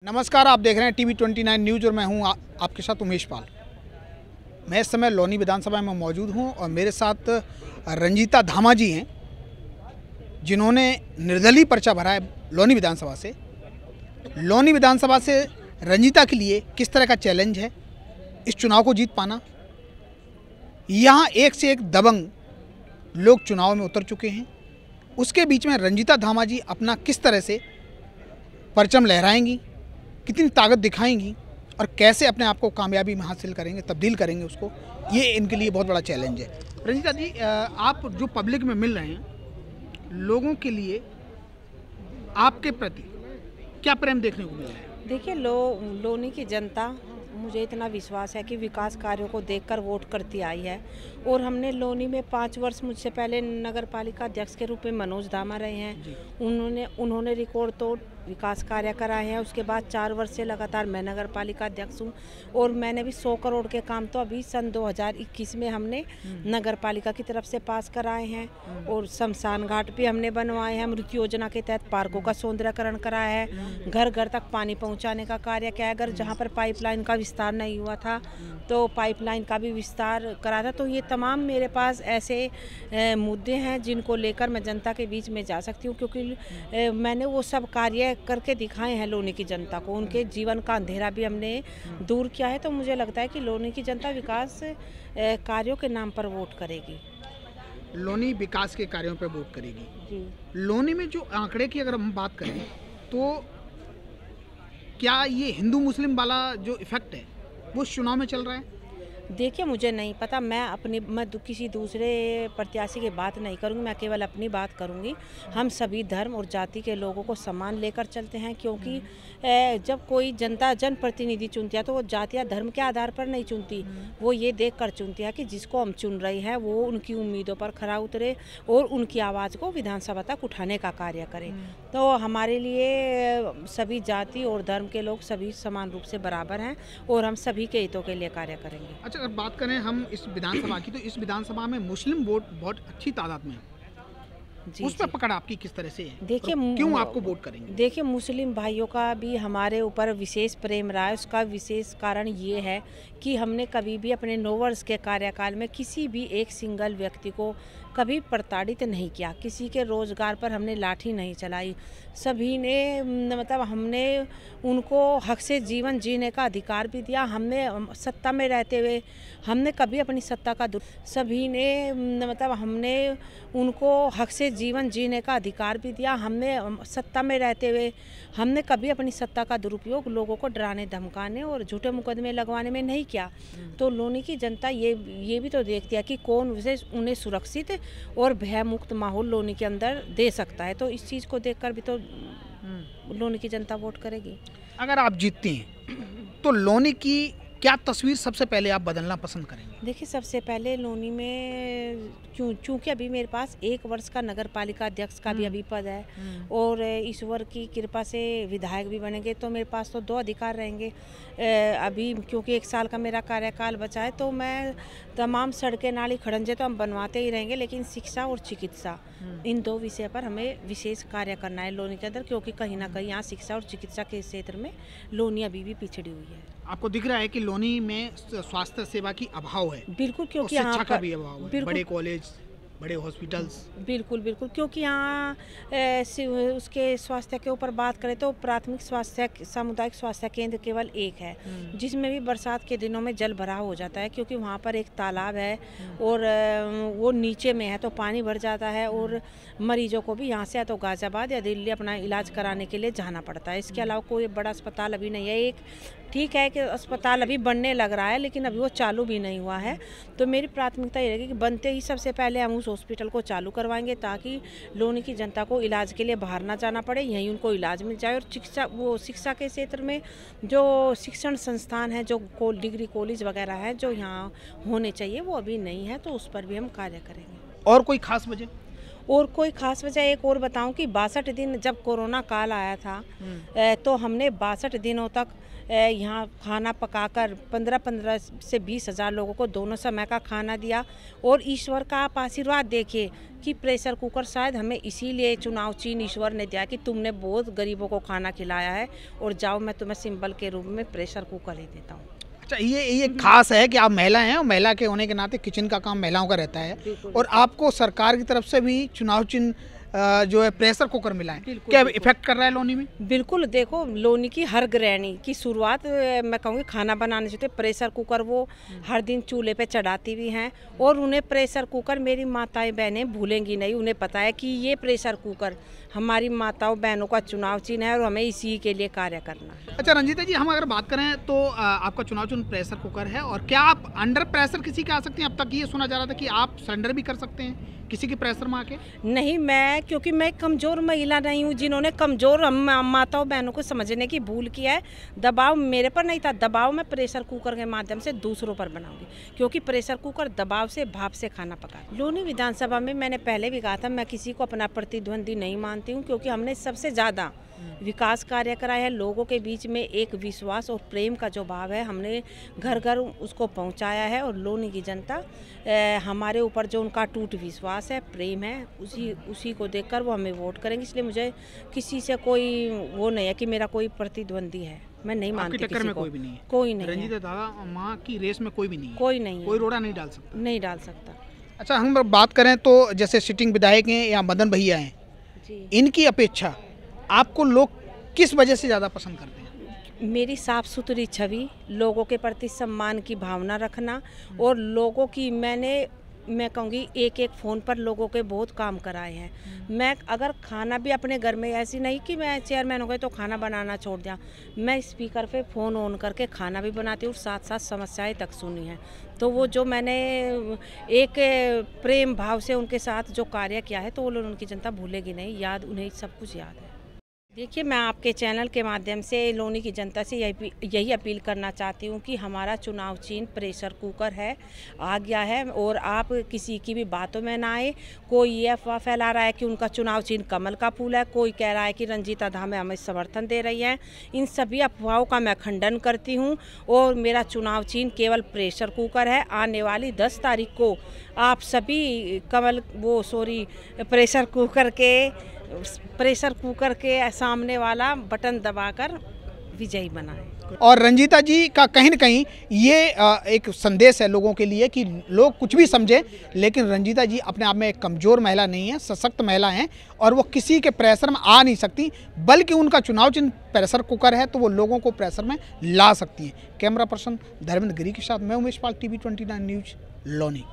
नमस्कार, आप देख रहे हैं टीवी 29 न्यूज़ और मैं हूं आपके साथ उमेश पाल। मैं इस समय लोनी विधानसभा में मौजूद हूं और मेरे साथ रंजीता धामा जी हैं, जिन्होंने निर्दलीय पर्चा भरा है लोनी विधानसभा से। लोनी विधानसभा से रंजीता के लिए किस तरह का चैलेंज है इस चुनाव को जीत पाना। यहाँ एक से एक दबंग लोग चुनाव में उतर चुके हैं, उसके बीच में रंजीता धामा जी अपना किस तरह से परचम लहराएंगी, कितनी ताकत दिखाएंगी और कैसे अपने आप को कामयाबी में हासिल करेंगे, तब्दील करेंगे उसको, ये इनके लिए बहुत बड़ा चैलेंज है। रंजीता जी, आप जो पब्लिक में मिल रहे हैं, लोगों के लिए आपके प्रति क्या प्रेम देखने को मिल रहा है? देखिए, लोनी की जनता, मुझे इतना विश्वास है कि विकास कार्यों को देखकर वोट करती आई है। और हमने लोनी में 5 वर्ष, मुझसे पहले नगर पालिका अध्यक्ष के रूप में मनोज धामा रहे हैं, उन्होंने रिकॉर्ड तोड़ विकास कार्य कराए हैं। उसके बाद 4 वर्ष से लगातार मैं नगर पालिका अध्यक्ष हूँ और मैंने भी 100 करोड़ के काम तो अभी सन 2021 में हमने नगर पालिका की तरफ से पास कराए हैं। और शमशान घाट भी हमने बनवाए हैं। अमृत योजना के तहत पार्कों का सौंदर्यकरण कराया है। घर घर तक पानी पहुँचाने का कार्य किया है। अगर जहाँ पर पाइपलाइन का विस्तार नहीं हुआ था तो पाइपलाइन का भी विस्तार करा था। तो ये तमाम मेरे पास ऐसे मुद्दे हैं जिनको लेकर मैं जनता के बीच में जा सकती हूँ, क्योंकि मैंने वो सब कार्य करके दिखाए हैं लोनी की जनता को। उनके जीवन का अंधेरा भी हमने दूर किया है। तो मुझे लगता है कि लोनी की जनता विकास कार्यों के नाम पर वोट करेगी। लोनी विकास के कार्यों पर वोट करेगी जी। लोनी में जो आंकड़े की अगर हम बात करें तो क्या ये हिंदू मुस्लिम वाला जो इफेक्ट है वो चुनाव में चल रहा है? देखिए, मुझे नहीं पता। मैं किसी दूसरे प्रत्याशी की बात नहीं करूंगी, मैं केवल अपनी बात करूंगी। हम सभी धर्म और जाति के लोगों को सम्मान लेकर चलते हैं, क्योंकि जब कोई जनता जनप्रतिनिधि चुनती है तो वो जाति या धर्म के आधार पर नहीं चुनती। वो ये देख कर चुनती है कि जिसको हम चुन रहे हैं वो उनकी उम्मीदों पर खरा उतरे और उनकी आवाज़ को विधानसभा तक उठाने का कार्य करे। तो हमारे लिए सभी जाति और धर्म के लोग सभी समान रूप से बराबर हैं और हम सभी के हितों के लिए कार्य करेंगे। अच्छा, अगर बात करें हम इस विधानसभा की, तो इस विधानसभा में मुस्लिम वोट बहुत अच्छी तादाद में है। उस पर पकड़ आपकी किस तरह से है? देखिए, क्यों आपको वोट करेंगे? देखिए, मुस्लिम भाइयों का भी हमारे ऊपर विशेष प्रेम रहा है। उसका विशेष कारण ये है कि हमने कभी भी अपने 9 वर्ष के कार्यकाल में किसी भी एक सिंगल व्यक्ति को कभी प्रताड़ित नहीं किया। किसी के रोजगार पर हमने लाठी नहीं चलाई। सभी ने मतलब हमने उनको हक से जीवन जीने का अधिकार भी दिया। हमने सत्ता में रहते हुए हमने कभी अपनी सत्ता का सभी ने मतलब हमने उनको हक से जीवन जीने का अधिकार भी दिया। हमने सत्ता में रहते हुए हमने कभी अपनी सत्ता का दुरुपयोग लोगों को डराने धमकाने और झूठे मुकदमे लगवाने में नहीं किया। तो लोनी की जनता ये भी तो देखती है कि कौन उन्हें सुरक्षित और भय मुक्त माहौल लोनी के अंदर दे सकता है। तो इस चीज़ को देखकर भी तो लोनी की जनता वोट करेगी। अगर आप जीतती हैं तो लोनी की क्या तस्वीर सबसे पहले आप बदलना पसंद करेंगे? देखिए, सबसे पहले लोनी में चूँकि अभी मेरे पास 1 वर्ष का नगर पालिका अध्यक्ष का भी अभी पद है और ईश्वर की कृपा से विधायक भी बनेंगे, तो मेरे पास तो 2 अधिकार रहेंगे। अभी क्योंकि 1 साल का मेरा कार्यकाल बचा है, तो मैं तमाम सड़कें, नाली, खड़ंजे तो हम बनवाते ही रहेंगे, लेकिन शिक्षा और चिकित्सा, इन 2 विषय पर हमें विशेष कार्य करना है लोनी के अंदर, क्योंकि कहीं ना कहीं यहाँ शिक्षा और चिकित्सा के क्षेत्र में लोनी अभी भी पिछड़ी हुई है। आपको दिख रहा है कि लोनी में स्वास्थ्य सेवा की अभाव है? बिल्कुल, क्योंकि शिक्षा का भी अभाव है, बड़े कॉलेज, बड़े हॉस्पिटल्स। बिल्कुल, क्योंकि यहाँ उसके स्वास्थ्य के ऊपर बात करें तो प्राथमिक स्वास्थ्य सामुदायिक स्वास्थ्य केंद्र केवल 1 है, जिसमें भी बरसात के दिनों में जल भराव हो जाता है, क्योंकि वहाँ पर एक तालाब है और वो नीचे में है, तो पानी भर जाता है और मरीजों को भी यहाँ से या तो गाजियाबाद या दिल्ली अपना इलाज कराने के लिए जाना पड़ता है। इसके अलावा कोई बड़ा अस्पताल अभी नहीं है। एक ठीक है कि अस्पताल अभी बनने लग रहा है, लेकिन अभी वो चालू भी नहीं हुआ है। तो मेरी प्राथमिकता ये रहेगी कि बनते ही सबसे पहले हम उस हॉस्पिटल को चालू करवाएंगे, ताकि लोनी की जनता को इलाज के लिए बाहर ना जाना पड़े, यहीं उनको इलाज मिल जाए। और शिक्षा के क्षेत्र में जो शिक्षण संस्थान है, जो डिग्री कॉलेज वगैरह है, जो यहाँ होने चाहिए, वो अभी नहीं है, तो उस पर भी हम कार्य करेंगे। और कोई खास वजह? और कोई खास वजह एक और बताऊं कि 62 दिन जब कोरोना काल आया था, तो हमने 62 दिनों तक यहाँ खाना पकाकर 15-15 से 20 हज़ार लोगों को दोनों समय का खाना दिया। और ईश्वर का आप आशीर्वाद देखिए कि प्रेशर कुकर शायद हमें इसीलिए चुनाव चिन्ह ईश्वर ने दिया कि तुमने बहुत गरीबों को खाना खिलाया है, और जाओ मैं तुम्हें सिंबल के रूप में प्रेशर कुकर ही देता हूँ। अच्छा, ये खास है कि आप महिला हैं और महिला के होने के नाते किचन का काम महिलाओं का रहता है, और आपको सरकार की तरफ से भी चुनाव चिन्ह जो है प्रेशर कुकर मिला है। क्या इफेक्ट कर रहा है लोनी में? बिल्कुल, देखो लोनी की हर गृहिणी की शुरुआत मैं कहूँगी खाना बनाने से। प्रेशर कुकर वो हर दिन चूल्हे पे चढ़ाती भी हैं, और उन्हें प्रेशर कुकर मेरी माताएं बहनें भूलेंगी नहीं। उन्हें पता है कि ये प्रेशर कुकर हमारी माताओं बहनों का चुनाव चिन्ह है और हमें इसी के लिए कार्य करना है। अच्छा रंजीता जी, हम अगर बात करें तो आपका चुनाव चिन्ह प्रेशर कुकर है, और क्या आप अंडर प्रेशर किसी के आ सकते हैं? अब तक ये सुना जा रहा था कि आप सरेंडर भी कर सकते हैं किसी के प्रेशर में आके। नहीं, क्योंकि मैं कमज़ोर महिला नहीं हूँ जिन्होंने कमज़ोर माताओं बहनों को समझने की भूल किया है। दबाव मेरे पर नहीं था, दबाव मैं प्रेशर कुकर के माध्यम से दूसरों पर बनाऊंगी, क्योंकि प्रेशर कुकर दबाव से भाप से खाना पका। लोनी विधानसभा में मैंने पहले भी कहा था, मैं किसी को अपना प्रतिद्वंदी नहीं मानती हूँ, क्योंकि हमने सबसे ज़्यादा विकास कार्य कराए हैं। लोगों के बीच में एक विश्वास और प्रेम का जो भाव है, हमने घर घर उसको पहुंचाया है। और लोनी की जनता हमारे ऊपर जो उनका टूट विश्वास है, प्रेम है, उसी को देखकर वो हमें वोट करेंगे। इसलिए मुझे किसी से कोई वो नहीं है कि मेरा कोई प्रतिद्वंदी है। मैं नहीं मानती टक्कर किसी में को। कोई भी नहीं है? कोई नहीं रंजीता दादा माँ की रेस में कोई भी नहीं है? कोई नहीं है। कोई रोड़ा नहीं डाल सकता? नहीं डाल सकता। अच्छा, हम बात करें तो जैसे सिटिंग विधायक हैं या मदन भैया हैं जी, इनकी अपेक्षा आपको लोग किस वजह से ज़्यादा पसंद करते हैं? मेरी साफ सुथरी छवि, लोगों के प्रति सम्मान की भावना रखना, और लोगों की मैं कहूँगी एक एक फ़ोन पर लोगों के बहुत काम कराए हैं। मैं अगर खाना भी अपने घर में, ऐसी नहीं कि मैं चेयरमैन हो गई तो खाना बनाना छोड़ दिया, मैं स्पीकर पे फ़ोन ऑन करके खाना भी बनाती हूँ, साथ साथ समस्याएं तक सुनी हैं। तो वो जो मैंने एक प्रेम भाव से उनके साथ जो कार्य किया है, तो वो उनकी जनता भूलेगी नहीं, याद उन्हें सब कुछ याद है। देखिए, मैं आपके चैनल के माध्यम से लोनी की जनता से यही अपील करना चाहती हूँ कि हमारा चुनाव चिन्ह प्रेशर कुकर है, आ गया है, और आप किसी की भी बातों में ना आए। कोई ये अफवाह फैला रहा है कि उनका चुनाव चिन्ह कमल का फूल है, कोई कह रहा है कि रंजीता धामे हमें समर्थन दे रही हैं। इन सभी अफवाहों का मैं खंडन करती हूँ, और मेरा चुनाव चिन्ह केवल प्रेशर कुकर है। आने वाली 10 तारीख को आप सभी प्रेशर कुकर के सामने वाला बटन दबाकर विजयी बनाएं। और रंजीता जी का कहीं न कहीं ये एक संदेश है लोगों के लिए कि लोग कुछ भी समझें, लेकिन रंजीता जी अपने आप में एक कमज़ोर महिला नहीं है, सशक्त महिला हैं, और वो किसी के प्रेशर में आ नहीं सकती, बल्कि उनका चुनाव चिन्ह प्रेशर कुकर है, तो वो लोगों को प्रेशर में ला सकती हैं। कैमरा पर्सन धर्मेंद्र गिरी के साथ मैं उमेश पाल, TV 29 न्यूज़, लोनी।